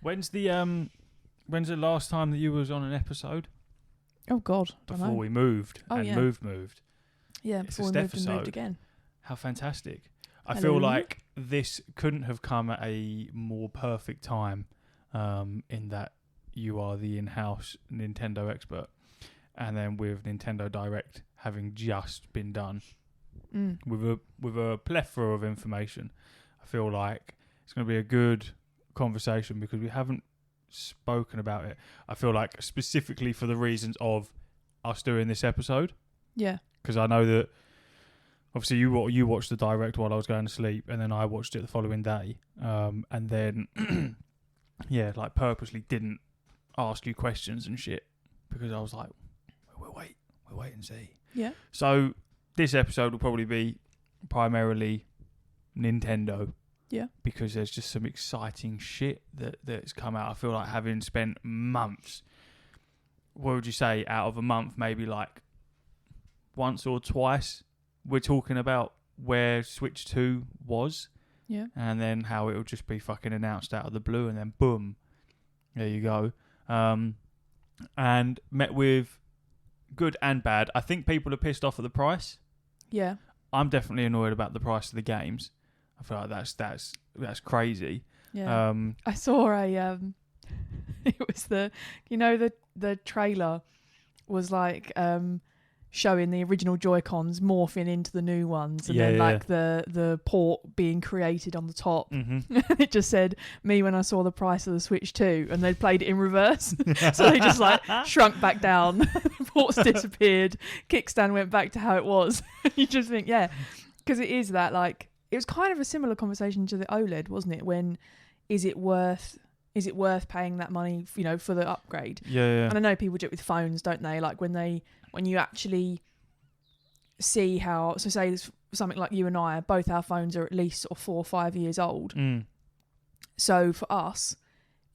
When's the last time that you was on an episode? Oh God, Before we moved moved. Yeah, It's before a we moved Steph and moved episode. again. How fantastic! I Hello. feel like this couldn't have come at a more perfect time, in that you are the in-house Nintendo expert, and then with Nintendo Direct having just been done, with a plethora of information, I feel like it's going to be a good conversation because we haven't spoken about it. I feel like specifically for the reasons of us doing this episode. Yeah. Because I know that obviously you watched the Direct while I was going to sleep, and then I watched it the following day, and then like purposely didn't ask you questions and shit because I was like, we'll wait and see. Yeah. So this episode will probably be primarily Nintendo. Yeah. Because there's just some exciting shit that's come out. I feel like having spent months, what would you say, out of a month, maybe like once or twice, we're talking about where Switch 2 was. Yeah. And then how it'll just be fucking announced out of the blue and then boom, there you go. And met with good and bad. I think people are pissed off at the price. Yeah. I'm definitely annoyed about the price of the games. I feel like that's crazy. Yeah. I saw a it was the trailer was like showing the original Joy-Cons morphing into the new ones, and the port being created on the top. Mm-hmm. It just said me when I saw the price of the Switch 2, and they'd played it in reverse. So they just like shrunk back down, the ports disappeared, kickstand went back to how it was. You just think, yeah, because it is that like. It was kind of a similar conversation to the OLED, wasn't it? When is it worth paying that money, for the upgrade? Yeah. And I know people do it with phones, don't they? Like when you actually see how, so say something like you and I, both our phones are at least sort of 4 or 5 years old. Mm. So for us,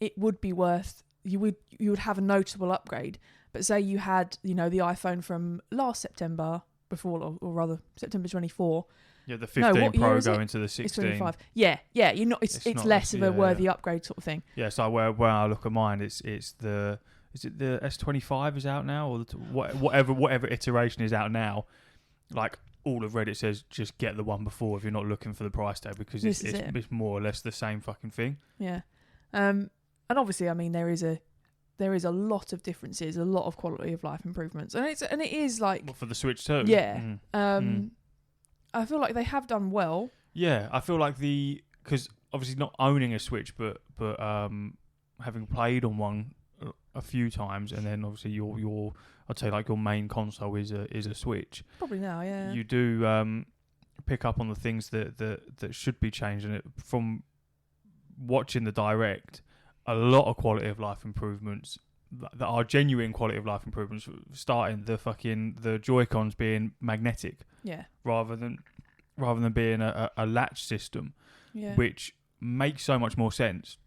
it would be worth, you would have a noticeable upgrade. But say you had, the iPhone from last September before, or rather September 24. Yeah, the 15 Pro going to the 16. It's 25. Yeah. You're not. It's not less of a worthy upgrade sort of thing. Yeah. So where I look at mine, is it the S25 is out now, or whatever iteration is out now? Like all of Reddit says, just get the one before if you're not looking for the price tag, because it's more or less the same fucking thing. Yeah. And obviously, I mean, there is a lot of differences, a lot of quality of life improvements, and it is like for the Switch too. Yeah. I feel like they have done well. Yeah, I feel like because obviously not owning a Switch, but having played on one a few times, and then obviously your I'd say like your main console is a Switch. Probably now, yeah. You do pick up on the things that should be changed, and from watching the Direct, a lot of quality of life improvements that are genuine quality of life improvements, starting the Joy-Cons being magnetic, rather than being a latch system, which makes so much more sense,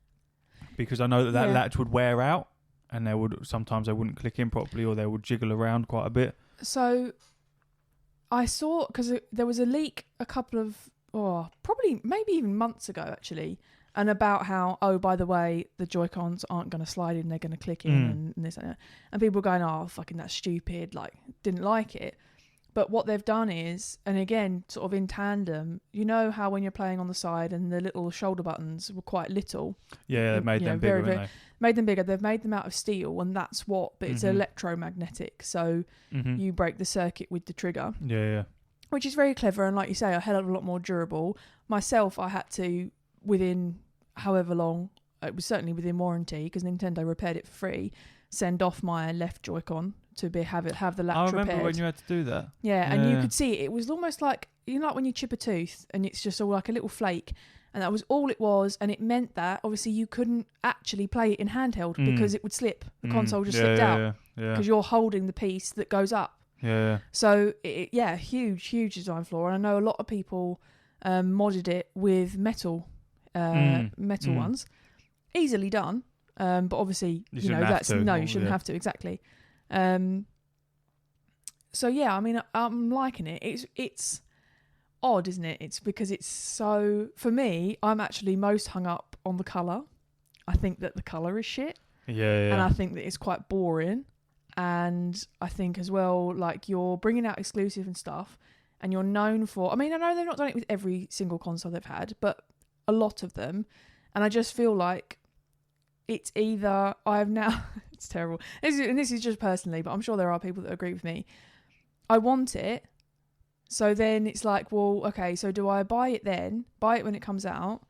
because I know that latch would wear out, and sometimes they wouldn't click in properly, or they would jiggle around quite a bit. So I saw, because there was a leak a couple of probably maybe even months ago actually. And about how, by the way, the Joy-Cons aren't going to slide in, they're going to click in and this and that. And people going, fucking that's stupid, like, didn't like it. But what they've done is, and again, sort of in tandem, you know how when you're playing on the side and the little shoulder buttons were quite little? Yeah, they made them bigger, they? Made them bigger. They've made them out of steel, and but it's electromagnetic. So you break the circuit with the trigger. Yeah. Which is very clever, and like you say, a hell of a lot more durable. Myself, I had to, within however long, it was certainly within warranty, because Nintendo repaired it for free, send off my left Joy-Con to have the latch repaired. I remember when you had to do that. Yeah, and you could see it was almost like, like when you chip a tooth and it's just all like a little flake, and that was all it was, and it meant that obviously you couldn't actually play it in handheld because it would slip. The console just slipped out because you're holding the piece that goes up. Yeah. So huge design flaw, and I know a lot of people modded it with metal ones. Easily done, but obviously you shouldn't have to, exactly. So yeah, I mean, I'm liking it. It's odd, isn't it? It's because it's so, for me, I'm actually most hung up on the colour. I think that the colour is shit. Yeah. And I think that it's quite boring. And I think as well, like, you're bringing out exclusive and stuff, and you're known for... I mean, I know they've not done it with every single console they've had, but a lot of them. And I just feel like it's either... I've now... it's terrible. This is just personally, but I'm sure there are people that agree with me. I want it. So then it's like, well, okay, so do I buy it then? Buy it when it comes out?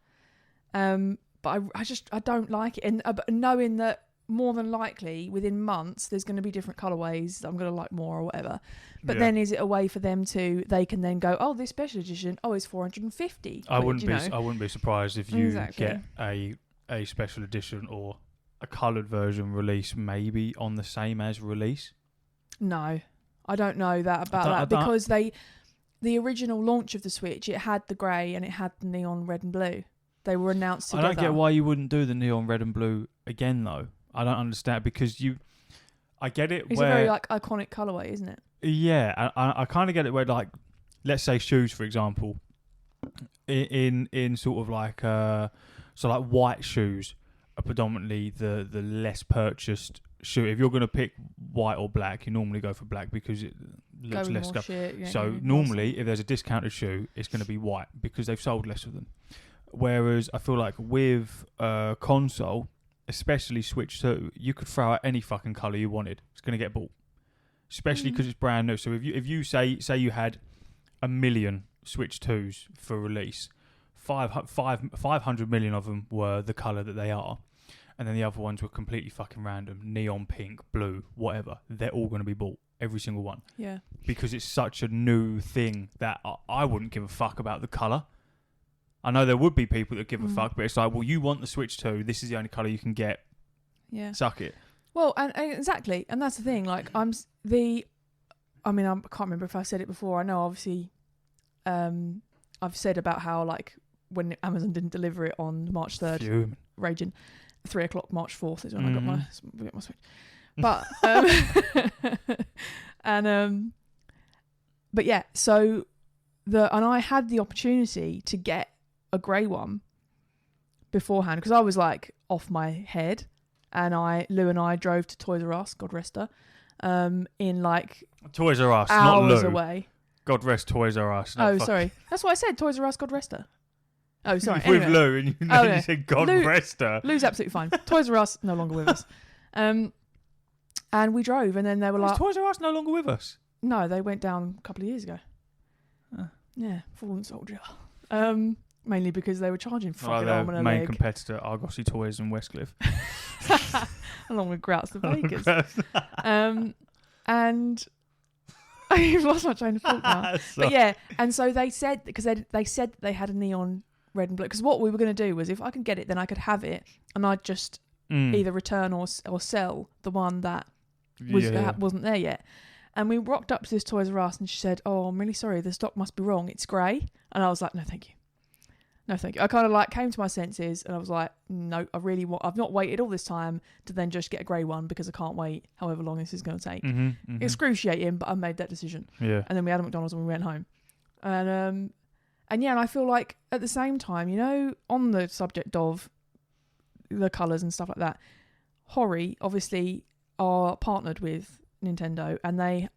But I don't like it. And knowing that more than likely within months there's going to be different colorways that I'm going to like more or whatever. But then is it a way for them they can then go, oh, this special edition, oh, it's 450. I wouldn't be surprised if you get a special edition or a coloured version release maybe on the same as release. No, I don't know that about that because the original launch of the Switch, it had the grey and it had the neon red and blue. They were announced together. I don't get why you wouldn't do the neon red and blue again though. I don't understand because I get it. It's a very like iconic colourway, isn't it? Yeah, I kind of get it where like, let's say shoes for example, in sort of like so like white shoes are predominantly the less purchased shoe. If you're going to pick white or black, you normally go for black because it looks less stuff. So normally, if there's a discounted shoe, it's going to be white because they've sold less of them. Whereas I feel like with console, especially Switch 2, you could throw out any fucking colour you wanted. It's going to get bought. Especially because it's brand new. So if you say you had 1 million Switch 2s for release, 500 million of them were the colour that they are. And then the other ones were completely fucking random. Neon pink, blue, whatever. They're all going to be bought. Every single one. Yeah. Because it's such a new thing that I wouldn't give a fuck about the colour. I know there would be people that give a fuck, but it's like, well, you want the Switch 2. This is the only colour you can get. Yeah. Suck it. Well, and exactly. And that's the thing. Like, I can't remember if I said it before. I know, obviously, I've said about how, like, when Amazon didn't deliver it on March 3rd, raging. 3 o'clock, March 4th is when I got my Switch. But, but yeah, so and I had the opportunity to get a grey one beforehand because I was like off my head, and Lou and I drove to Toys R Us, God rest her, in like Toys R Us, hours not Lou. Away. God rest Toys R Us. Sorry, that's what I said. Toys R Us, God rest her. Oh, sorry. With anyway. Lou, and you said God rest her. Lou's absolutely fine. Toys R Us no longer with us. And we drove, and then they were like, "Is Toys R Us no longer with us?" No, they went down a couple of years ago. Yeah, fallen soldier. Mainly because they were charging fucking arm and a main leg. competitor, Argosy Toys and Westcliff. Along with Grouts the Bakers. And I've lost my train of thought now. But yeah, and so they said, because they said that they had a neon red and blue, because what we were going to do was, if I could get it, then I could have it, and I'd just either return or sell the one that wasn't there yet. And we rocked up to this Toys R Us, and she said, "Oh, I'm really sorry, the stock must be wrong. It's grey." And I was like, "No, thank you. No, thank you." I kind of like came to my senses, and I was like, "No, I've not waited all this time to then just get a grey one because I can't wait however long this is going to take." Excruciating, but I made that decision. Yeah. And then we had a McDonald's and we went home. And yeah, and I feel like at the same time, you know, on the subject of the colours and stuff like that, Hori obviously are partnered with Nintendo, and they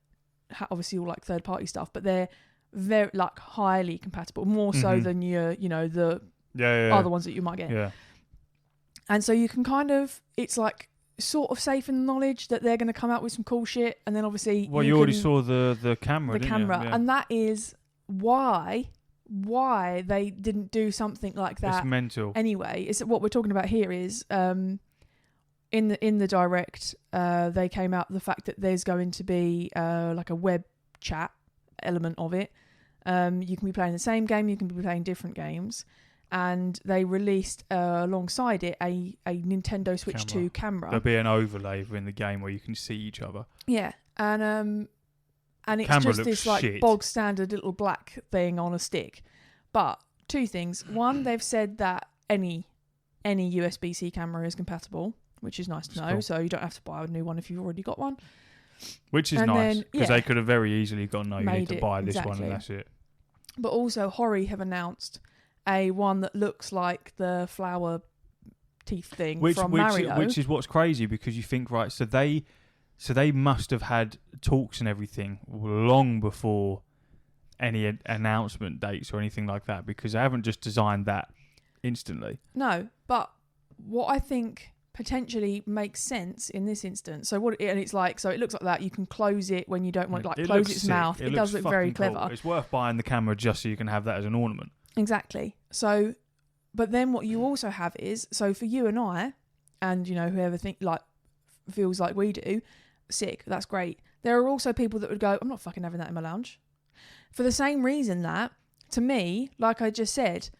obviously all like third party stuff, but they're very like highly compatible, more so than your, you know, the other ones that you might get. Yeah. And so you can kind of, it's like sort of safe in the knowledge that they're going to come out with some cool shit, and then obviously you already saw the camera, didn't you? Yeah. And that is why they didn't do something like that. It's mental. Anyway, it's what we're talking about here is in the direct, they came out the fact that there's going to be like a web chat element of it. You can be playing the same game, you can be playing different games, and they released alongside it a Nintendo Switch 2 camera. There'll be an overlay in the game where you can see each other. Yeah, and it's camera just this like shit. bog standard little black thing on a stick. But two things: one, they've said that any USB-C camera is compatible, which is nice to know. Cool. So you don't have to buy a new one if you've already got one. Which is nice, because they could have very easily gone, no, you need to buy this one and that's it. But also, Hori have announced a one that looks like the flower teeth thing from Mario. Which is what's crazy, because you think, right, so they must have had talks and everything long before any announcement dates or anything like that, because they haven't just designed that instantly. No, but what I think potentially makes sense in this instance. So it's like, so it looks like that. You can close it when you don't want, like, close its mouth. It does look very clever. Cool. It's worth buying the camera just so you can have that as an ornament. Exactly. So, but then what you also have is, so for you and I, and whoever feels like we do, sick. That's great. There are also people that would go, I'm not fucking having that in my lounge. For the same reason that, to me, like I just said,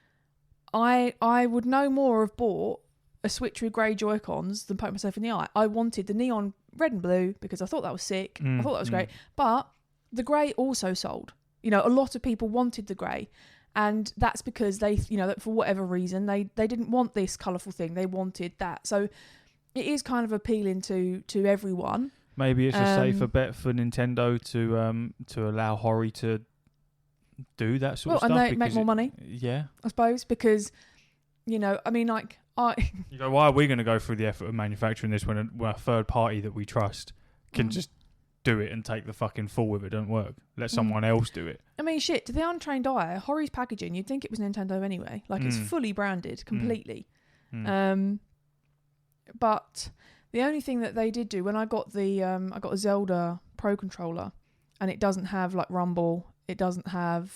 I would no more have bought a Switch with grey Joy-Cons than poke myself in the eye. I wanted the neon red and blue because I thought that was sick. I thought that was great. But the grey also sold. A lot of people wanted the grey. And that's because they, for whatever reason, they didn't want this colourful thing. They wanted that. So it is kind of appealing to everyone. Maybe it's a safer bet for Nintendo to allow Hori to do that sort of stuff. And they make more money. Yeah. I suppose, because, I mean, like, why are we going to go through the effort of manufacturing this when a third party that we trust can just do it and take the fucking fall if it don't work? Let someone else do it. I mean, shit, to the untrained eye, Hori's packaging, you'd think it was Nintendo anyway. Like, it's fully branded completely. But the only thing that they did do, when I got I got a Zelda Pro Controller, and it doesn't have, like, Rumble, it doesn't have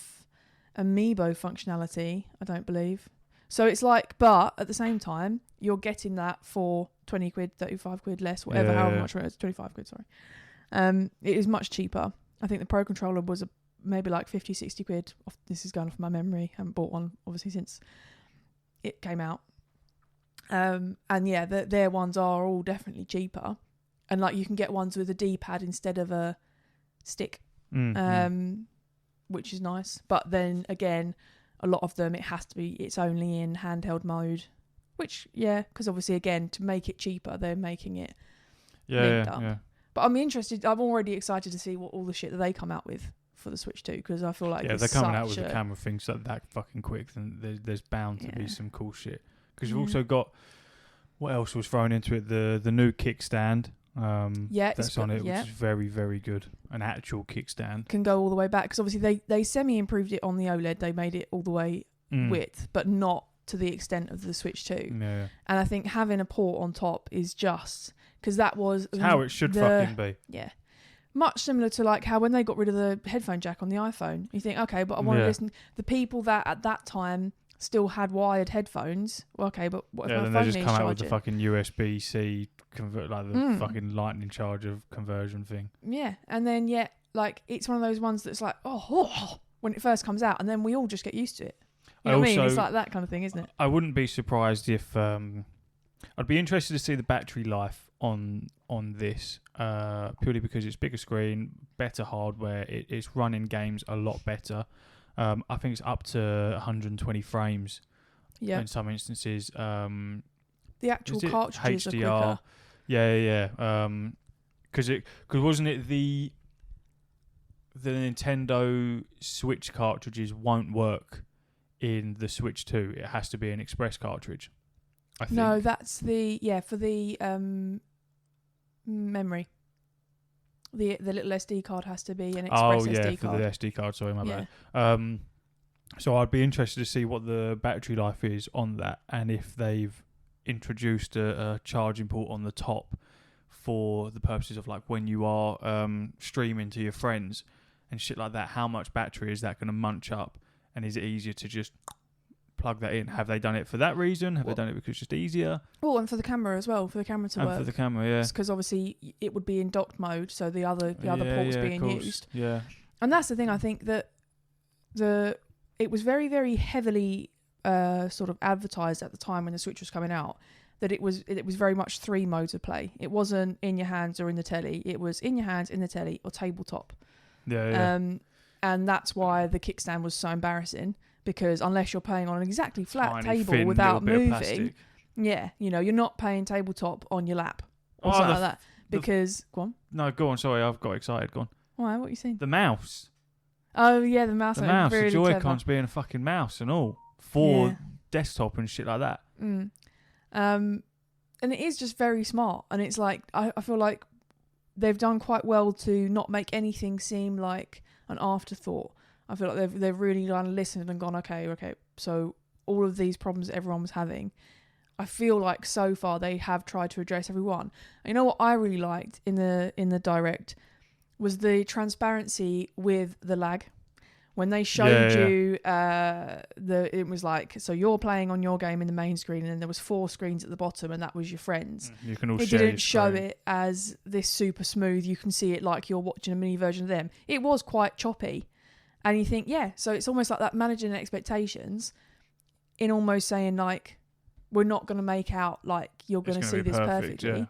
Amiibo functionality, I don't believe. So it's like, but at the same time, you're getting that for 20 quid, 35 quid less, whatever, however much it is, 25 quid, sorry. It is much cheaper. I think the Pro Controller was maybe like 50, 60 quid. This is going off my memory. I haven't bought one, obviously, since it came out. And yeah, their ones are all definitely cheaper. And like, you can get ones with a D-pad instead of a stick, which is nice. But then again, a lot of them, it's only in handheld mode, which, because obviously, again, to make it cheaper, they're making it linked up. Yeah. But I'm already excited to see what all the shit that they come out with for the Switch 2, because I feel like they're coming out with the camera things that fucking quick, then there's bound to be some cool shit. Because you've also got, what else was thrown into it? The new kickstand. That's on it, which is very, very good. An actual kickstand can go all the way back, because obviously they semi-improved it on the OLED. They made it all the way width, but not to the extent of the Switch 2. And I think having a port on top is just, because that was how it should fucking be. Yeah, much similar to like how when they got rid of the headphone jack on the iPhone, you think, okay, but I want to listen. The people that at that time still had wired headphones. Well, okay, but what if my phone then they needs just come out with charging? the fucking USB-C convert, like the fucking lightning charger conversion thing. Yeah, and then like it's one of those ones that's like, when it first comes out, and then we all just get used to it. You know what I mean? It's like that kind of thing, isn't it? I wouldn't be surprised if I'd be interested to see the battery life on this, purely because it's bigger screen, better hardware. It's running games a lot better. I think it's up to 120 frames. Yeah. In some instances. The actual cartridges HDR. are quicker. Yeah. Because wasn't it the Nintendo Switch cartridges won't work in the Switch 2. It has to be an express cartridge, I think. No, that's for the memory. The little SD card has to be an express SD card. For the SD card, sorry, my bad. So I'd be interested to see what the battery life is on that, and if they've introduced a charging port on the top for the purposes of like when you are streaming to your friends and shit like that, how much battery is that going to munch up, and is it easier to just plug that in? Have they done it for that reason? Have they done it because it's just easier? Oh, and for the camera as well, for the camera to work. And for the camera, yeah. Because obviously it would be in docked mode, so the other port's being used. Yeah. And that's the thing, I think that it was very, very heavily sort of advertised at the time when the Switch was coming out, that it was very much 3 modes of play. It wasn't in your hands or in the telly. It was in your hands, in the telly, or tabletop. Yeah. And that's why the kickstand was so embarrassing, because unless you're playing on an exactly flat tiny, table thin, without moving, you're not playing tabletop on your lap or something like that. Because go on. No, go on. Sorry, I've got excited. Go on. Why? What are you saying? The mouse. Oh yeah, the mouse. The Joy-Cons being a fucking mouse and all for desktop and shit like that. And it is just very smart. And it's like, I feel like they've done quite well to not make anything seem like an afterthought. I feel like they've really listened and gone, okay, so all of these problems that everyone was having, I feel like so far they have tried to address everyone. And you know what I really liked in the direct was the transparency with the lag. When they showed you it was like, so you're playing on your game in the main screen, and then there was 4 screens at the bottom, and that was your friends. You can all it share didn't your show screen. it as this super smooth. You can see it like you're watching a mini version of them. It was quite choppy, and you think, so it's almost like that, managing expectations, in almost saying like, we're not going to make out like you're going to see this perfect, perfectly.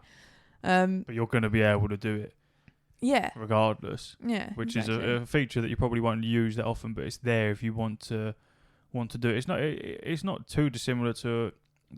But you're going to be able to do it. Yeah. Regardless. Yeah. Which exactly. is a feature that you probably won't use that often, but it's there if you want to do it. It's not too dissimilar to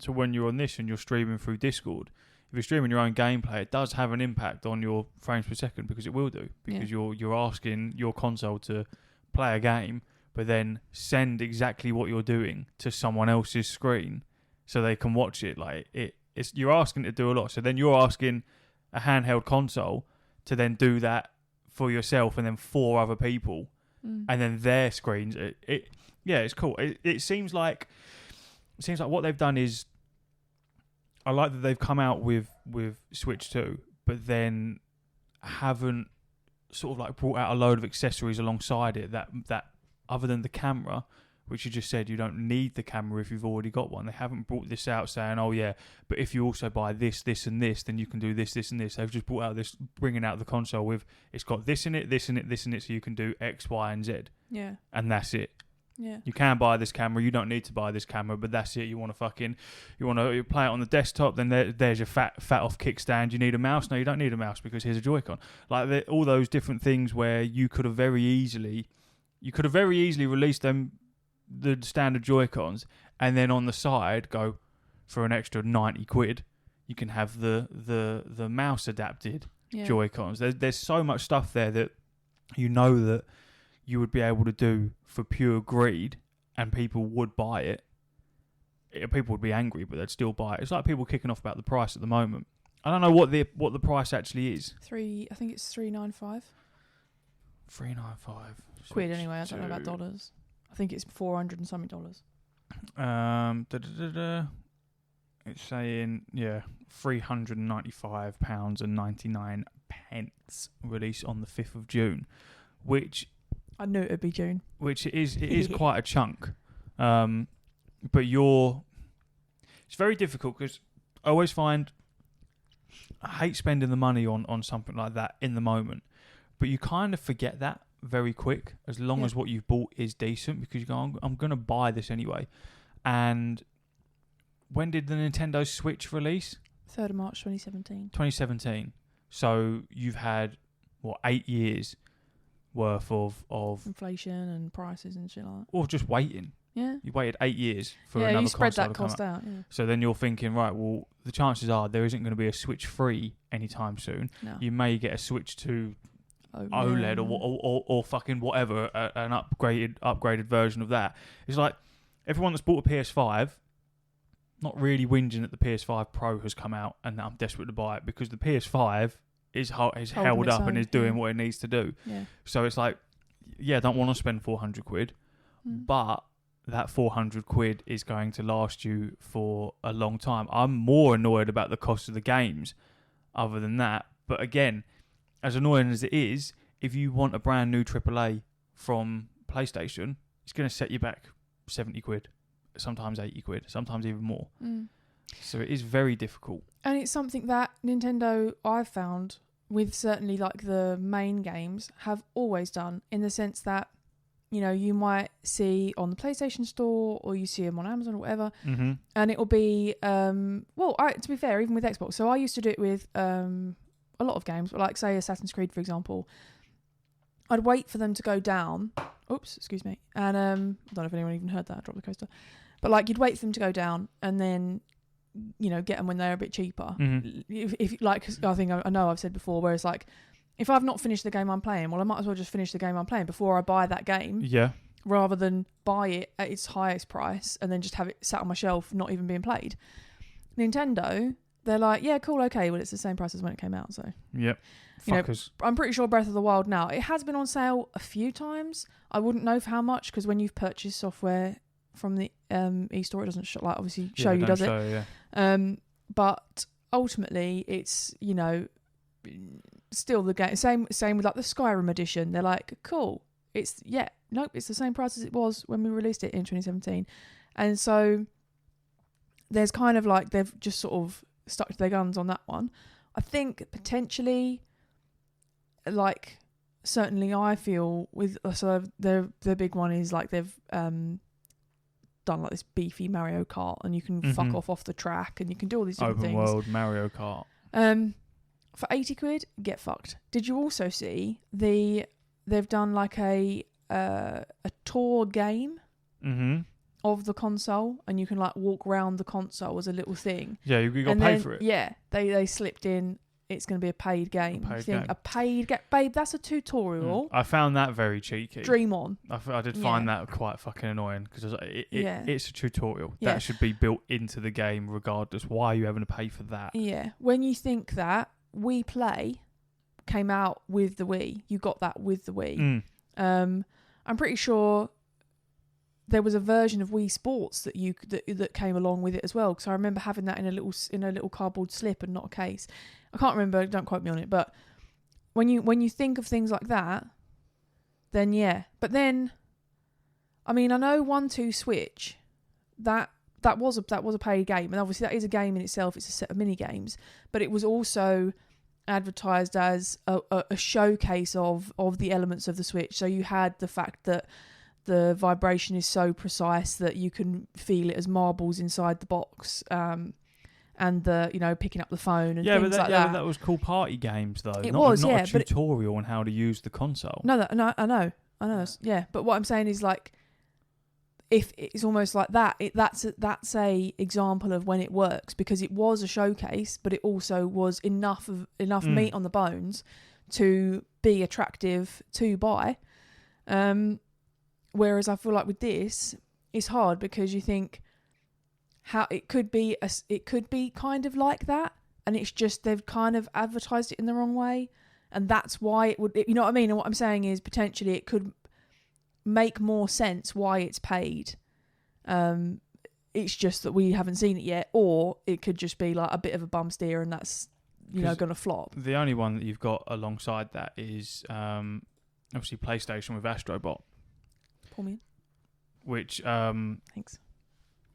when you're on this and you're streaming through Discord. If you're streaming your own gameplay, it does have an impact on your frames per second, because it will do. Because you're asking your console to play a game, but then send exactly what you're doing to someone else's screen so they can watch it. Like it's you're asking it to do a lot. So then you're asking a handheld console to then do that for yourself and then 4 other people, and then their screens. It's cool. It seems like what they've done is, I like that they've come out with Switch 2, but then haven't sort of like brought out a load of accessories alongside it that other than the camera, which you just said you don't need the camera if you've already got one. They haven't brought this out saying, oh yeah, but if you also buy this, this and this, then you can do this, this and this. They've just brought out this, bringing out the console with, it's got this in it, this in it, this in it, so you can do X, Y, and Z. Yeah. And that's it. Yeah. You can buy this camera, you don't need to buy this camera, but that's it. You want to play it on the desktop, then there's your fat off kickstand. You need a mouse? No, you don't need a mouse, because here's a Joy-Con. Like all those different things where you could have very easily released them, the standard Joy-Cons, and then on the side go for an extra 90 quid. You can have the mouse adapted Joy-Cons. There's so much stuff there that that you would be able to do for pure greed, and people would buy it. People would be angry, but they'd still buy it. It's like people kicking off about the price at the moment. I don't know what the price actually is. I think it's $395. $395 quid anyway. I don't know about dollars. I think it's $400 and something dollars. It's saying £395.99 release on the 5th of June, which I knew it would be June. Which it is quite a chunk. But it's very difficult, because I always find I hate spending the money on something like that in the moment, but you kind of forget that very quick, as long as what you've bought is decent, because you go, I'm going to buy this anyway. And when did the Nintendo Switch release? 3rd of March 2017. 2017. So you've had 8 years worth of inflation and prices and shit like that. Or just waiting. Yeah. You waited 8 years for another console. Yeah, you spread that to come cost out. Yeah. So then you're thinking, right, well, the chances are there isn't going to be a Switch 3 anytime soon. No. You may get a Switch 2 OLED or fucking whatever, an upgraded version of that. It's like everyone that's bought a PS5, not really whinging that the PS5 Pro has come out and that I'm desperate to buy it, because the PS5 is held up and is doing what it needs to do. Yeah. So it's like, I don't want to spend 400 quid, but that 400 quid is going to last you for a long time. I'm more annoyed about the cost of the games other than that. But again, as annoying as it is, if you want a brand new AAA from PlayStation, it's going to set you back 70 quid, sometimes 80 quid, sometimes even more. So it is very difficult. And it's something that Nintendo, I've found, with certainly like the main games, have always done, in the sense that, you might see on the PlayStation Store, or you see them on Amazon or whatever, and it'll be, to be fair, even with Xbox. So I used to do it with a lot of games, like say Assassin's Creed, for example. I'd wait for them to go down. Oops, excuse me. And I don't know if anyone even heard that. I dropped the coaster. But like, you'd wait for them to go down, and then get them when they're a bit cheaper. If like, I think I know I've said before, where it's like, if I've not finished the game I'm playing, well, I might as well just finish the game I'm playing before I buy that game. Yeah. Rather than buy it at its highest price and then just have it sat on my shelf, not even being played. Nintendo, they're like, yeah, cool, okay, well, it's the same price as when it came out, so. Yep. You know, Fuckers. I'm pretty sure Breath of the Wild now, it has been on sale a few times. I wouldn't know for how much, because when you've purchased software from the eStore, it doesn't obviously show you, does it? Yeah. But ultimately, it's, you know, still the game. Same with like the Skyrim edition. They're like, cool. It's the same price as it was when we released it in 2017. And so there's kind of like they've just sort of stuck to their guns on that one. I think potentially, like, certainly I feel with so the big one is like they've done like this beefy Mario Kart, and you can fuck off the track, and you can do all these different things. Open world Mario Kart. For 80 quid, get fucked. Did you also see they've done like a tour game of the console, and you can like walk around the console as a little thing. Yeah, you got to pay for it. Yeah, they slipped in. It's going to be a paid game. A paid game, babe. That's a tutorial. I found that very cheeky. Dream on. I did find that quite fucking annoying, because it's a tutorial that should be built into the game regardless. Why are you having to pay for that? Yeah, when you think that Wii Play came out with the Wii, you got that with the Wii. I'm pretty sure there was a version of Wii Sports that came along with it as well, because I remember having that in a little cardboard slip and not a case. I can't remember, don't quote me on it, but when you think of things like that, then yeah. But then, I mean, I know 1-2 Switch, that was a paid game, and obviously that is a game in itself. It's a set of mini games, but it was also advertised as a showcase of the elements of the Switch. So you had the fact that the vibration is so precise that you can feel it as marbles inside the box, and the, you know, picking up the phone and things like that. Yeah, but that was cool party games though. Not a tutorial on how to use the console. No, I know. Yeah, but what I'm saying is, like, if it's almost like that, that's a example of when it works, because it was a showcase, but it also was enough meat on the bones to be attractive to buy. Whereas I feel like with this, it's hard, because you think how it could be kind of like that, and it's just they've kind of advertised it in the wrong way, and that's why it would. You know what I mean? And what I'm saying is potentially it could make more sense why it's paid. It's just that we haven't seen it yet, or it could just be like a bit of a bum steer, and that's, you know, going to flop. The only one that you've got alongside that is obviously PlayStation with Astrobot. Pull me in. Which thanks.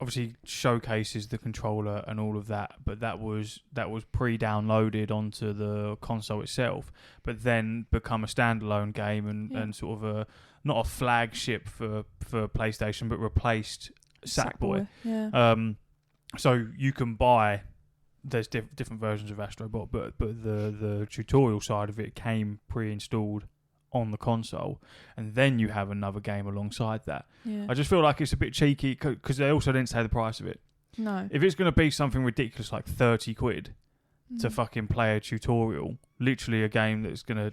Obviously showcases the controller and all of that, but that was pre-downloaded onto the console itself, but then become a standalone game and sort of not a flagship for PlayStation, but replaced Sackboy. Yeah. So you can buy. There's different versions of Astrobot, but the tutorial side of it came pre-installed on the console, and then you have another game alongside that. Yeah. I just feel like it's a bit cheeky, because they also didn't say the price of it. No. If it's going to be something ridiculous like 30 quid to fucking play a tutorial, literally a game that's going to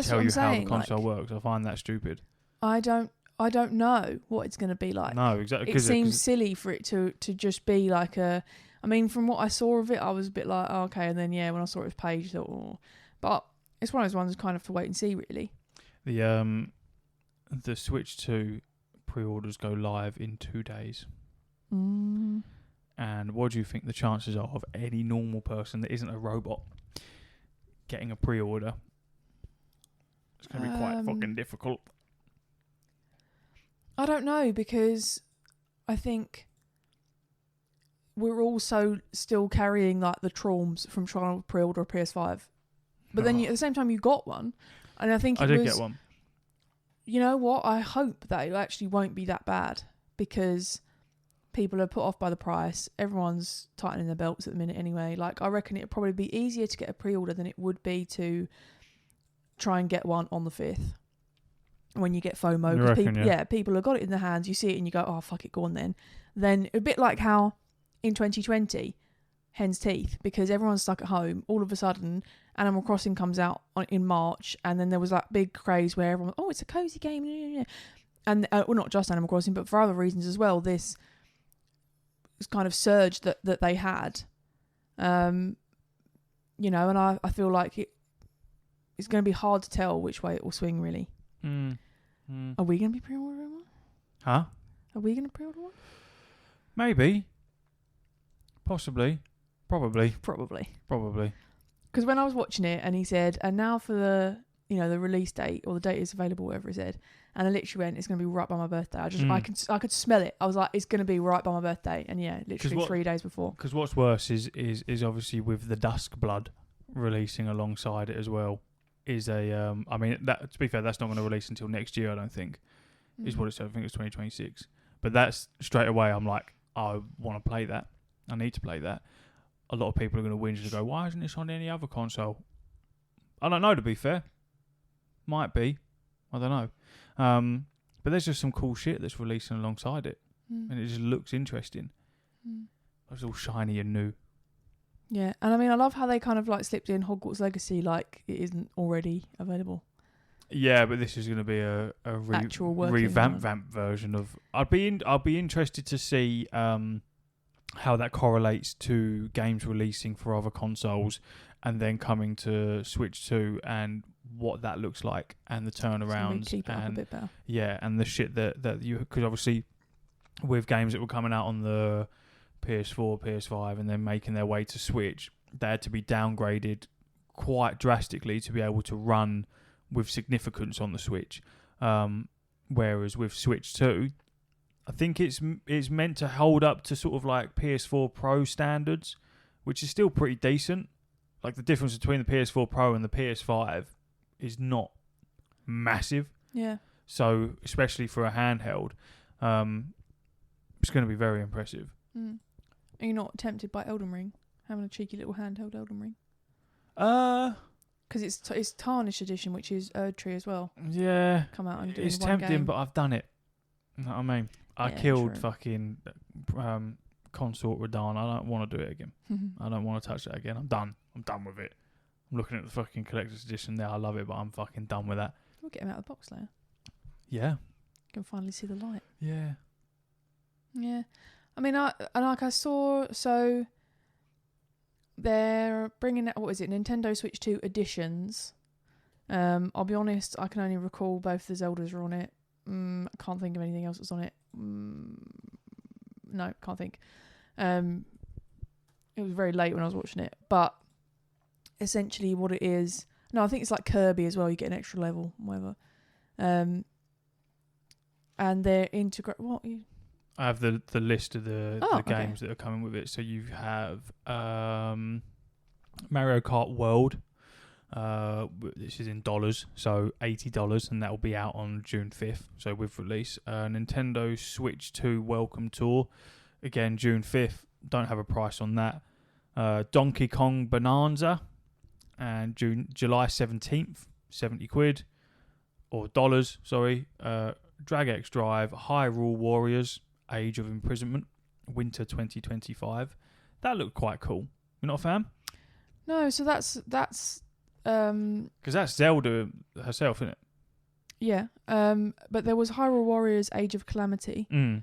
tell you how the console works, I find that stupid. I don't know what it's going to be like. No, exactly. It seems silly for it to just be like a. I mean, from what I saw of it, I was a bit like, oh, okay, and then when I saw it was page, I thought, oh. But it's one of those ones kind of to wait and see, really. The Switch 2 pre-orders go live in 2 days. And what do you think the chances are of any normal person that isn't a robot getting a pre-order? It's going to be quite fucking difficult. I don't know, because I think we're also still carrying like the traumas from trying to pre-order a PS5. But then at the same time, you got one. And I think I did get one. You know what? I hope that it actually won't be that bad, because people are put off by the price. Everyone's tightening their belts at the minute anyway. Like, I reckon it'd probably be easier to get a pre-order than it would be to try and get one on the 5th when you get FOMO. People have got it in their hands. You see it and you go, oh, fuck it, go on then. Then a bit like how in 2020, hen's teeth, because everyone's stuck at home. All of a sudden, Animal Crossing comes out in March, and then there was that big craze where everyone, oh, it's a cozy game, and well, not just Animal Crossing, but for other reasons as well. This kind of surge that they had. You know, and I feel like it's going to be hard to tell which way it will swing, really. Are we going to be pre-ordering one? Huh? Are we going to pre-order one? Maybe. Possibly. Probably. Because when I was watching it and he said, and now for the, you know, the release date or the date is available, whatever he said, and I literally went, it's going to be right by my birthday. I could smell it. I was like, it's going to be right by my birthday. And yeah, literally 3 days before. Because what's worse is obviously with the Dusk Blood releasing alongside it as well is a, I mean, that to be fair, that's not going to release until next year, I don't think, is what it said. I think it's 2026. But that's straight away, I'm like, I want to play that. I need to play that. A lot of people are going to whinge and go, why isn't this on any other console? I don't know, to be fair. Might be. I don't know. But there's just some cool shit that's releasing alongside it. And it just looks interesting. It's all shiny and new. Yeah, and I mean, I love how they kind of like slipped in Hogwarts Legacy like it isn't already available. Yeah, but this is going to be a actual revamped version of. I'll be interested to see how that correlates to games releasing for other consoles and then coming to Switch 2 and what that looks like and the turnarounds keep it up a bit better. Yeah, and the shit that you, because obviously with games that were coming out on the PS4, PS5 and then making their way to Switch, they had to be downgraded quite drastically to be able to run with significance on the Switch. Whereas with Switch 2, I think it's meant to hold up to sort of like PS4 Pro standards, which is still pretty decent. Like the difference between the PS4 Pro and the PS5 is not massive. Yeah. So especially for a handheld, it's going to be very impressive. Are you not tempted by Elden Ring? Having a cheeky little handheld Elden Ring? Because it's Tarnished Edition, which is Erdtree as well. Yeah. Come out and do it's one tempting, game. but I've done it. You know what I mean? I killed fucking Consort Radahn. I don't want to do it again. I don't want to touch that again. I'm done with it. I'm looking at the fucking collector's edition there. I love it, but I'm fucking done with that. We'll get him out of the box later. Yeah. You can finally see the light. Yeah. Yeah. I mean, I saw, so they're bringing out, what is it, Nintendo Switch 2 editions. I'll be honest, I can only recall both the Zeldas are on it. I can't think of anything else that's on it. No, can't think. It was very late when I was watching it, but essentially what it is, no, I think it's like Kirby as well. You get an extra level, whatever. And they're I have the list of the games that are coming with it. So you have Mario Kart World. This is in dollars, so $80, and that will be out on June 5th. So with release, Nintendo Switch 2 Welcome Tour, again June 5th. Don't have a price on that. Donkey Kong Bonanza, and July 17th, £70 or dollars. Sorry. Drag X Drive, Hyrule Warriors, Age of Imprisonment, Winter 2025. That looked quite cool. You're not a fan? No, so that's because that's Zelda herself, isn't it? Yeah. But there was Hyrule Warriors Age of Calamity, which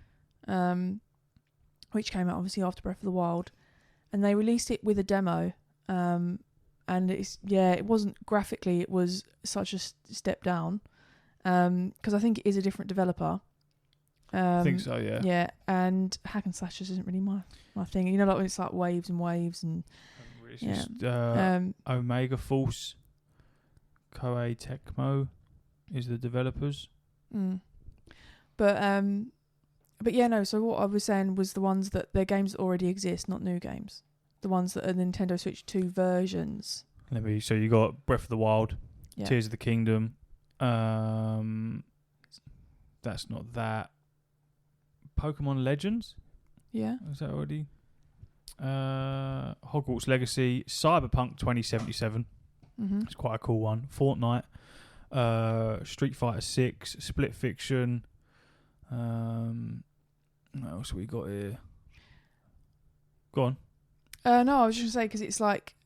came out obviously after Breath of the Wild, and they released it with a demo. And it wasn't graphically, it was such a step down. Because I think it is a different developer. I think so, yeah. Yeah, and hack and slashers isn't really my thing. You know, like when it's like waves and waves and just, Omega Force, Koei Tecmo is the developers. But yeah, no. So what I was saying was the ones that they're games that already exist, not new games. The ones that are Nintendo Switch 2 versions. So you got Breath of the Wild, Tears of the Kingdom. That's not that. Pokemon Legends? Yeah. Is that already? Hogwarts Legacy, Cyberpunk 2077. It's quite a cool one. Fortnite, Street Fighter 6, Split Fiction. What else we got here? Go on. No, I was just going to say, because it's like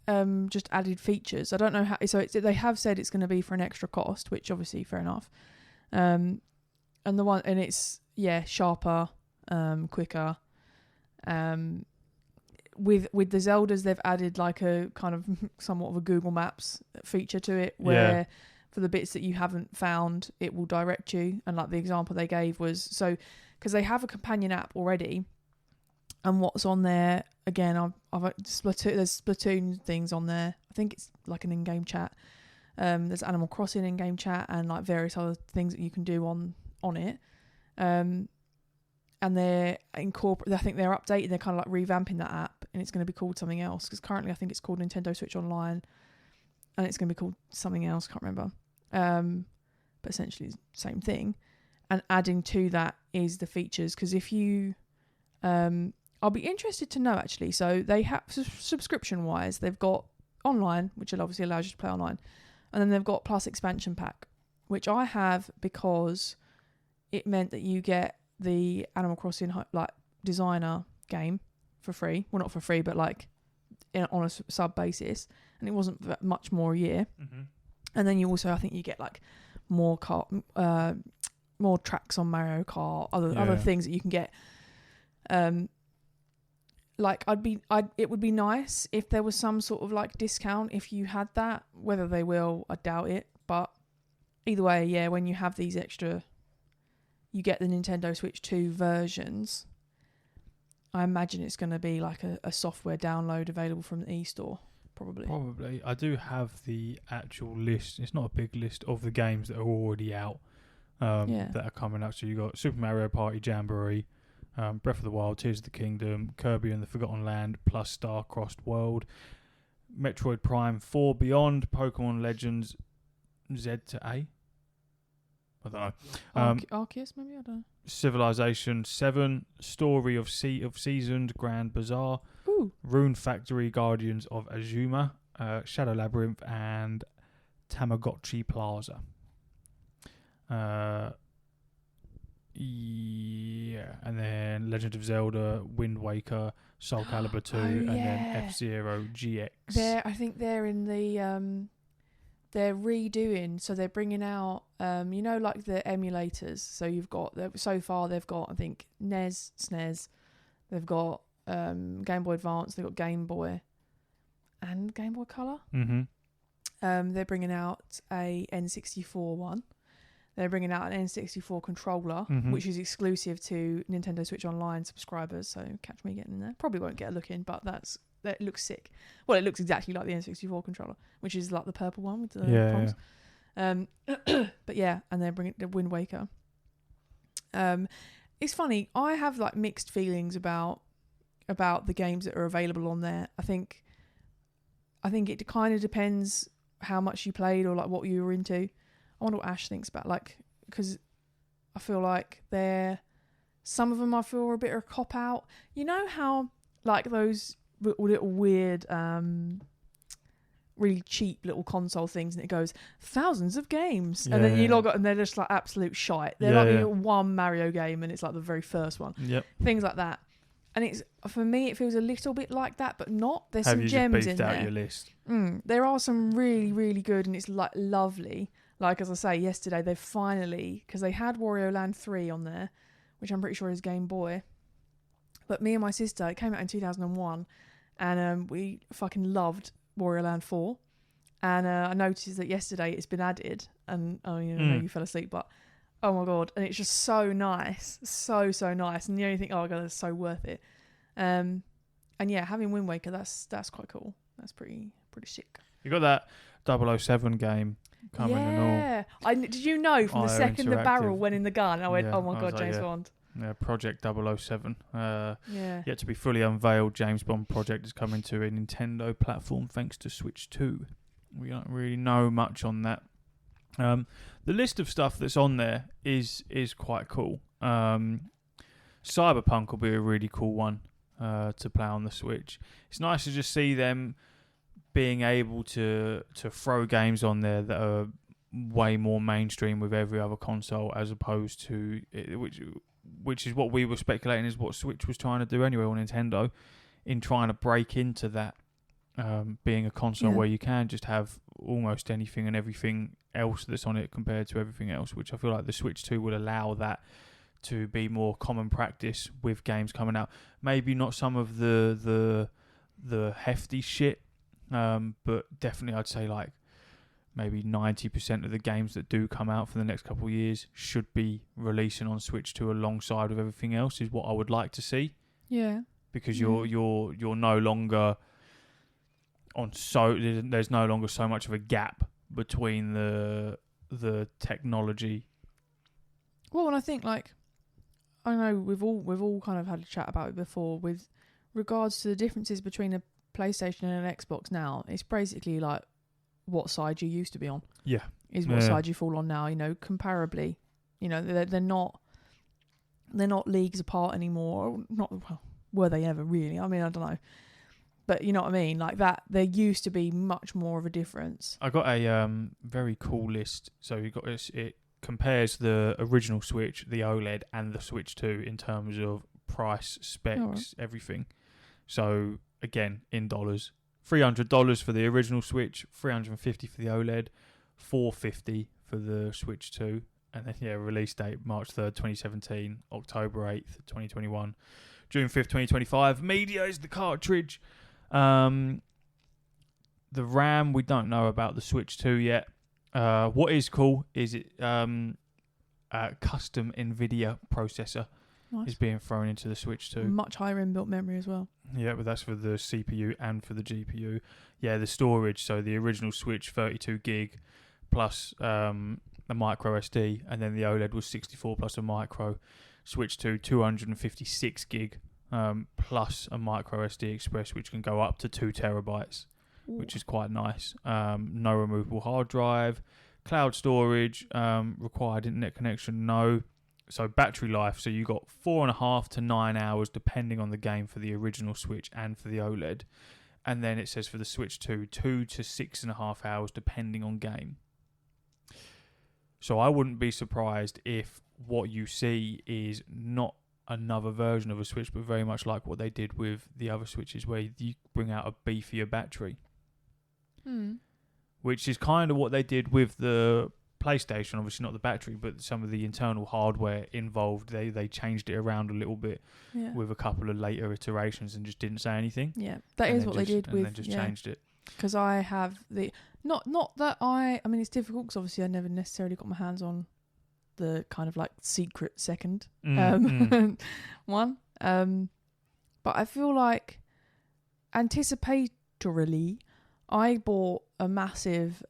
just added features. I don't know how. So they have said it's going to be for an extra cost, which obviously fair enough. And it's sharper, quicker, With the Zeldas, they've added like a kind of somewhat of a Google Maps feature to it, where for the bits that you haven't found, it will direct you. And like the example they gave was because they have a companion app already, and what's on there again, there's Splatoon things on there. I think it's like an in-game chat. There's Animal Crossing in-game chat and like various other things that you can do on it. And I think they're updating, they're kind of like revamping that app, and it's going to be called something else, because currently I think it's called Nintendo Switch Online, and it's going to be called something else, can't remember. But essentially it's the same thing. And adding to that is the features, because if you I'll be interested to know actually. So they have subscription wise, they've got online, which obviously allows you to play online, and then they've got Plus Expansion Pack, which I have because it meant that you get the Animal Crossing like designer game for free. Well, not for free, but like on a sub basis, and it wasn't that much more a year. Mm-hmm. And then you also, I think you get like more tracks on Mario Kart, other things that you can get. Like it would be nice if there was some sort of like discount if you had that. Whether they will, I doubt it. But either way, yeah, when you have these extra, you get the Nintendo Switch 2 versions. I imagine it's going to be like a software download available from the eStore, probably. Probably. I do have the actual list. It's not a big list of the games that are already out that are coming up. So you got Super Mario Party Jamboree, Breath of the Wild, Tears of the Kingdom, Kirby and the Forgotten Land, plus Star-Crossed World, Metroid Prime 4 Beyond, Pokemon Legends Z to A. I don't know. Arceus, maybe? I don't know. Civilization 7, Story of Seasoned, Grand Bazaar, Ooh. Rune Factory, Guardians of Azuma, Shadow Labyrinth, and Tamagotchi Plaza. And then Legend of Zelda, Wind Waker, Soul Calibur 2, and then F-Zero GX. I think they're in the they're redoing, so they're bringing out like the emulators. So so far they've got, I think, NES, SNES, they've got Game Boy Advance, they've got Game Boy and Game Boy Color. Mm-hmm. They're bringing out a N64 one. They're bringing out an N64 controller, which is exclusive to Nintendo Switch Online subscribers. So catch me getting in there. Probably won't get a look in, but that looks sick. Well, it looks exactly like the N64 controller, which is like the purple one with the prongs. But yeah, and they're bringing the Wind Waker. It's funny. I have like mixed feelings about the games that are available on there. I think it kind of depends how much you played or like what you were into. I wonder what Ash thinks about, like, because I feel like some of them I feel are a bit of a cop out. You know how like those little weird, really cheap little console things, and it goes thousands of games, and then you log out and they're just like absolute shite. They're one Mario game, and it's like the very first one. Yep. Things like that, and it's for me it feels a little bit like that, but not. There's Have some you gems just in beefed there. out your list? There are some really really good, and it's like lovely. Like, as I say, yesterday they finally, because they had Wario Land 3 on there, which I'm pretty sure is Game Boy. But me and my sister, it came out in 2001, and we fucking loved Wario Land 4. And I noticed that yesterday it's been added, and I know you fell asleep, but oh my god, and it's just so nice, so nice. And you only think, oh my god, that's so worth it. And yeah, having Wind Waker, that's quite cool. That's pretty sick. You got that 007 game coming and all. Did you know from the second the barrel went in the gun, I went, oh my god, James Bond. Yeah, Project 007. Yet to be fully unveiled, James Bond project is coming to a Nintendo platform thanks to Switch 2. We don't really know much on that. The list of stuff that's on there is quite cool. Cyberpunk will be a really cool one to play on the Switch. It's nice to just see them being able to throw games on there that are way more mainstream with every other console, as opposed to which is what we were speculating is what Switch was trying to do anyway, or Nintendo, in trying to break into that, being a console where you can just have almost anything and everything else that's on it compared to everything else, which I feel like the Switch 2 would allow that to be more common practice with games coming out. Maybe not some of the hefty shit, but definitely I'd say like maybe 90% of the games that do come out for the next couple of years should be releasing on Switch 2 alongside with everything else is what I would like to see. Yeah. Because you're no longer there's no longer so much of a gap between the technology. Well, and I think like I know we've all kind of had a chat about it before with regards to the differences between a PlayStation and an Xbox now. It's basically like what side you used to be on. Yeah. Is what side you fall on now, comparably. They're not leagues apart anymore. Not well, were they ever really? I mean, I don't know. But you know what I mean? Like that, there used to be much more of a difference. I got a very cool list. So you got this. It compares the original Switch, the OLED, and the Switch 2 in terms of price, specs, everything. So again, in dollars, $300 for the original Switch, $350 for the OLED, $450 for the Switch 2, and then release date March 3rd, 2017, October 8th, 2021, June 5th, 2025. Media is the cartridge. The RAM we don't know about the Switch 2 yet. What is cool is it a custom NVIDIA processor is being thrown into the Switch 2. Much higher inbuilt memory as well. Yeah, but that's for the CPU and for the GPU. Yeah, the storage. So the original Switch 32 gig plus a micro SD, and then the OLED was 64 plus a micro. Switch 2 256 gig plus a micro SD Express, which can go up to 2 terabytes, which is quite nice. No removable hard drive, cloud storage, required internet connection, no. So battery life, so you got 4.5 to 9 hours depending on the game for the original Switch and for the OLED. And then it says for the Switch 2, 2 to 6.5 hours depending on game. So I wouldn't be surprised if what you see is not another version of a Switch, but very much like what they did with the other Switches, where you bring out a beefier battery. Which is kind of what they did with the PlayStation, obviously not the battery, but some of the internal hardware involved. They changed it around a little bit with a couple of later iterations and just didn't say anything. Yeah, that is what they did with. And then just changed it. Because I have the not that I mean it's difficult because obviously I never necessarily got my hands on the kind of like secret second one. But I feel like anticipatorily I bought a massive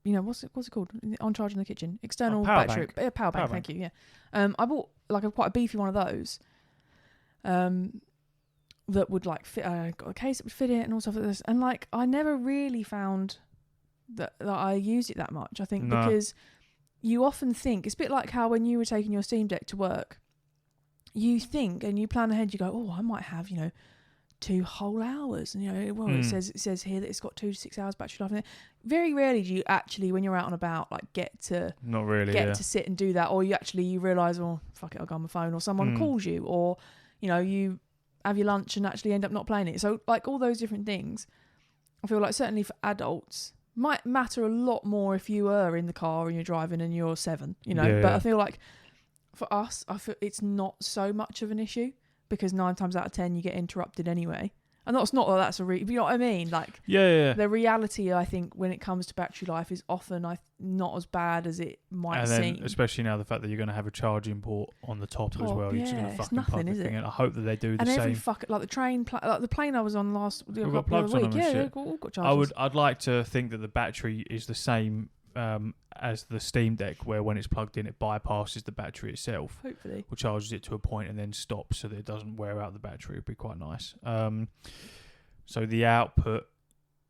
what's it called? On charge in the kitchen. External power battery. bank. Power bank, thank you, yeah. I bought like quite a beefy one of those. That would like fit, got a case that would fit it and all stuff like this. And like, I never really found that I used it that much. I think because you often think, it's a bit like how when you were taking your Steam Deck to work, you think and you plan ahead, you go, oh, I might have, 2 whole hours. And, it says here that it's got 2 to 6 hours battery life. And very rarely do you actually, when you're out and about, like get to sit and do that. Or you realise, oh, fuck it, I'll go on my phone. Or someone calls you. Or, you have your lunch and actually end up not playing it. So like all those different things, I feel like certainly for adults might matter a lot more if you are in the car and you're driving and you're 7, but I feel like for us, I feel it's not so much of an issue because 9 times out of 10 you get interrupted anyway. And that's not that that's you know what I mean? Like the reality, I think, when it comes to battery life is often not as bad as it might seem. And then, especially now the fact that you're going to have a charging port on the top as well. You're just going to fucking plug the thing in. I hope that they do the same. And every like the train, like the plane I was on the other week. Yeah, all got chargers. I'd like to think that the battery is the same as the Steam Deck, where when it's plugged in, it bypasses the battery itself. Hopefully. Or charges it to a point and then stops so that it doesn't wear out the battery. It'd be quite nice. So the output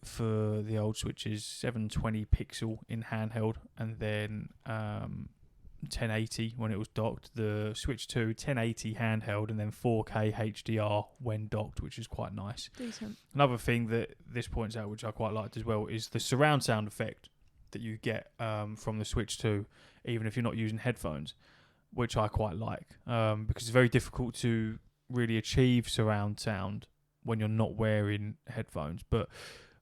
for the old Switch is 720 pixel in handheld, and then 1080 when it was docked. The Switch 2 1080 handheld, and then 4K HDR when docked, which is quite nice. Decent. Another thing that this points out, which I quite liked as well, is the surround sound effect that you get from the Switch 2, even if you're not using headphones, which I quite like, because it's very difficult to really achieve surround sound when you're not wearing headphones. But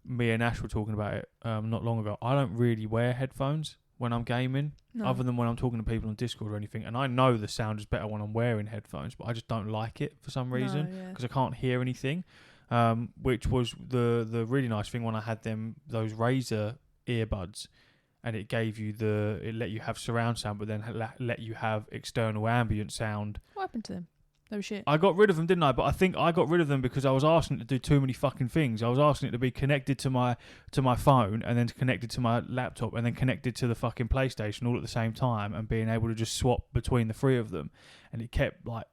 me and Ash were talking about it not long ago. I don't really wear headphones, when I'm gaming, No. other than when I'm talking to people on Discord or anything. And I know the sound is better when I'm wearing headphones, but I just don't like it for some reason No, yeah. because I can't hear anything. Which was the really nice thing when I had those Razer earbuds, and it let you have surround sound, but then let you have external ambient sound. What happened to them? They were shit. I got rid of them, didn't I? But I think I got rid of them because I was asking it to do too many fucking things. I was asking it to be connected to my phone, and then connected to my laptop, and then connected to the fucking PlayStation all at the same time, and being able to just swap between the three of them, and it kept like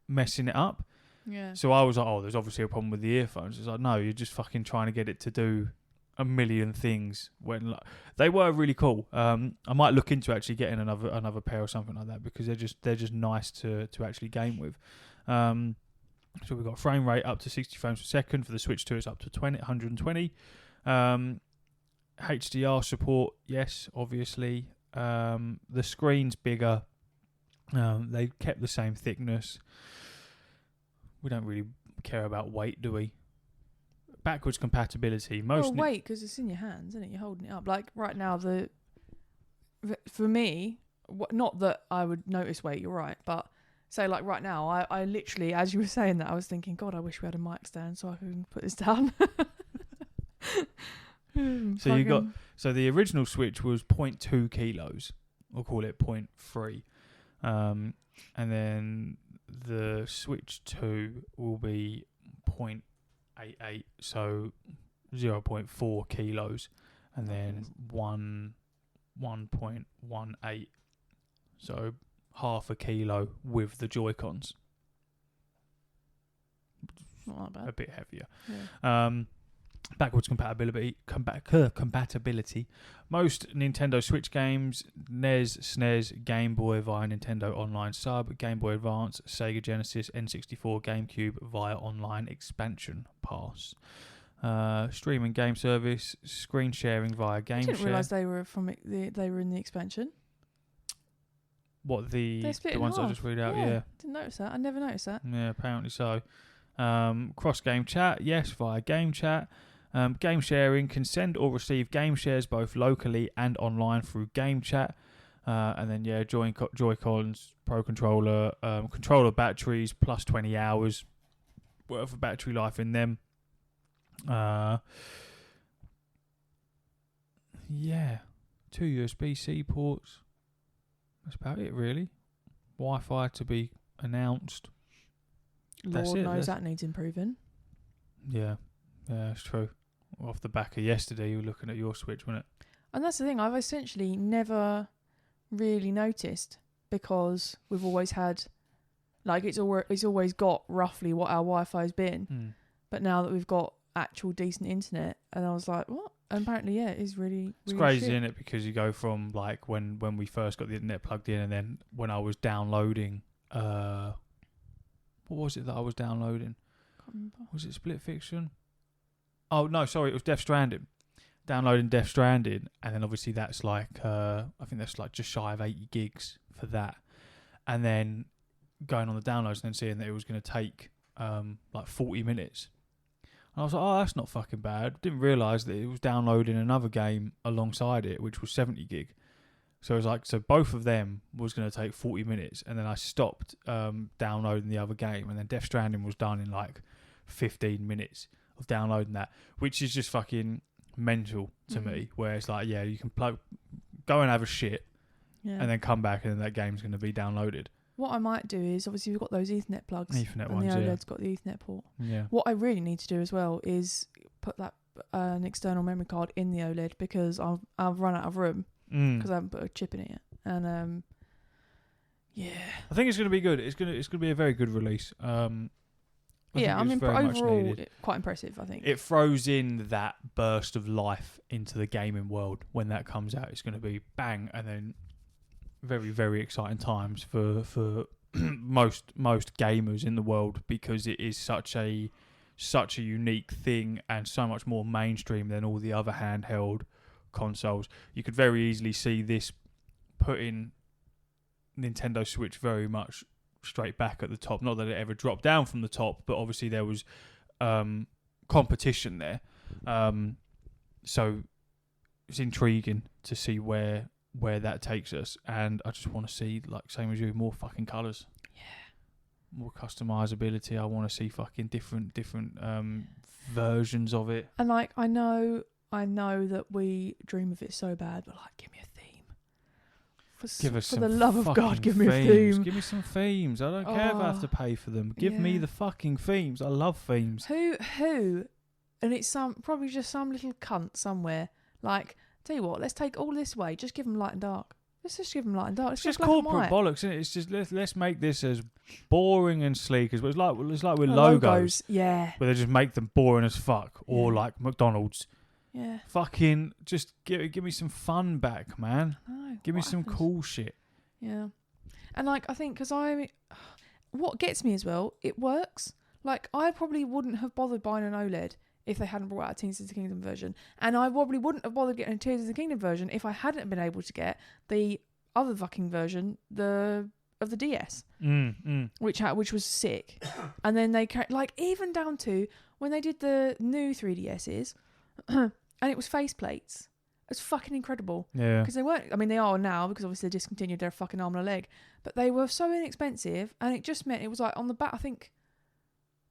messing it up. Yeah. So I was like, oh, there's obviously a problem with the earphones. It's like, no, you're just fucking trying to get it to do a million things. When they were really cool. I might look into actually getting another pair or something like that, because they're just nice to actually game with. So we've got frame rate up to 60 frames per second. For the Switch 2, it's up to 120. HDR support, yes, obviously. The screen's bigger. They kept the same thickness. We don't really care about weight, do we? Backwards compatibility. Weight, because it's in your hands, isn't it? You're holding it up. Like right now, for me, not that I would notice weight. You're right, but say like right now, I literally, as you were saying that, I was thinking, God, I wish we had a mic stand so I can put this down. So the original Switch was 0.2 kilos. We'll call it 0.3. And then the Switch 2 will be 0.88, so 0.4 kilos, and then 1.18, so half a kilo with the Joy-Cons. Not that bad. A bit heavier. Yeah. Backwards compatibility. Most Nintendo Switch games, NES, SNES, Game Boy via Nintendo Online Sub, Game Boy Advance, Sega Genesis, N64, GameCube via Online Expansion Pass. Streaming game service, screen sharing via GameShare. I didn't realise they were they were in the expansion. What, the ones I just read out? Yeah. Didn't notice that. I never noticed that. Yeah, apparently so. Cross game chat, yes, via game chat. Game sharing, can send or receive game shares both locally and online through game chat. And then Joy-Cons, Pro Controller, controller batteries plus 20 hours worth of battery life in them. Yeah, 2 USB-C ports. That's about it, really. Wi-Fi to be announced. Lord knows that needs improving. Yeah, that's true. Off the back of yesterday, you were looking at your Switch, wasn't it? And that's the thing, I've essentially never really noticed, because we've always had, like, it's always got roughly what our Wi-Fi's been. But now that we've got actual decent internet, and I was like, what? And apparently, yeah, it is really it's crazy, isn't it? Because you go from, like, when we first got the internet plugged in, and then when I was downloading, what was it that I was downloading? Can't remember. Was it Split Fiction? Oh, no, sorry, it was Death Stranding. Downloading Death Stranding, and then obviously that's like, I think that's like just shy of 80 gigs for that. And then going on the downloads and then seeing that it was going to take like 40 minutes. And I was like, oh, that's not fucking bad. Didn't realise that it was downloading another game alongside it, which was 70 gig. So it was like, so both of them was going to take 40 minutes, and then I stopped downloading the other game, and then Death Stranding was done in like 15 minutes of downloading that, which is just fucking mental to me, where it's like, yeah, you can go and have a shit, and then come back, and then that game's going to be downloaded. What I might do is, obviously we've got those Ethernet plugs, Ethernet and ones, the OLED's got the Ethernet port. Yeah. What I really need to do as well is put that an external memory card in the OLED, because I've run out of room, because I haven't put a chip in it yet. And yeah, I think it's going to be good. It's going to be a very good release. I mean, overall, quite impressive, I think. It throws in that burst of life into the gaming world when that comes out. It's going to be bang, and then very, very exciting times for most gamers in the world, because it is such a unique thing and so much more mainstream than all the other handheld consoles. You could very easily see this putting Nintendo Switch very much straight back at the top. Not that it ever dropped down from the top, but obviously there was competition there. So it's intriguing to see where where that takes us, and I just want to see, like, same as you, more fucking colours. Yeah. More customizability. I want to see fucking different versions of it. And like, I know that we dream of it so bad, but like, give me a theme. Give us for some the love of God, fucking give me a themes. theme. Give me some themes. I don't care if I have to pay for them. Give me Yeah. the fucking themes. I love themes. Who, and it's probably just some little cunt somewhere. Like, tell you what, let's take all this away. Just give them light and dark. Let's just give them light and dark. It's just corporate bollocks, isn't it? It's just let's make this as boring and sleek as. It's like with logos. Yeah. Where they just make them boring as fuck, or Yeah. like McDonald's. Yeah. Fucking just give me some fun back, man. No, Give me what some happens? cool shit. Yeah. And like, I think, because what gets me as well, it works. Like, I probably wouldn't have bothered buying an OLED if they hadn't brought out a Tears of the Kingdom version. And I probably wouldn't have bothered getting a Tears of the Kingdom version if I hadn't been able to get the other fucking version, of the DS, which was sick. And then they like, even down to when they did the new 3DSs, and it was faceplates. It's fucking incredible. Yeah. Because they weren't, I mean, they are now, because obviously they discontinued their fucking arm and a leg, but they were so inexpensive, and it just meant it was like on the back, I think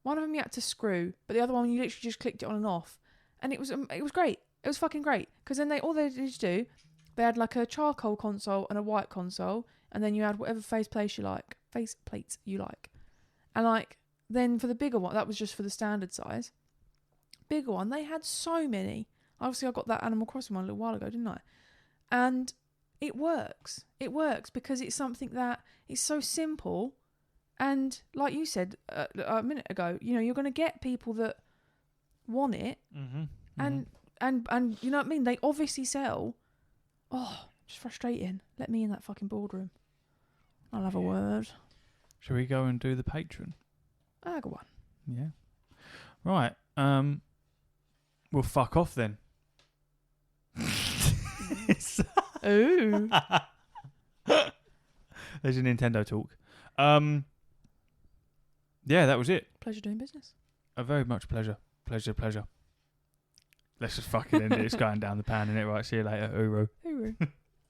one of them you had to screw, but the other one you literally just clicked it on and off, and it was great. It was fucking great. Because then all they did do, they had like a charcoal console and a white console, and then you had whatever faceplates you like. And like, then for the bigger one, that was just for the standard size. Bigger one, they had so many. Obviously, I got that Animal Crossing one a little while ago, didn't I? And it works. It works because it's something that is so simple. And like you said a minute ago, you know, you're going to get people that want it. Mm-hmm. And you know what I mean? They obviously sell. Oh, just frustrating. Let me in that fucking boardroom. I'll have a word. Shall we go and do the patron? I got one. Yeah. Right. We'll fuck off then. Ooh. There's a Nintendo talk. Yeah, that was it. Pleasure doing business. A very much pleasure. Pleasure. Let's just fucking end it. It's going down the pan, innit? Right, see you later. Uru.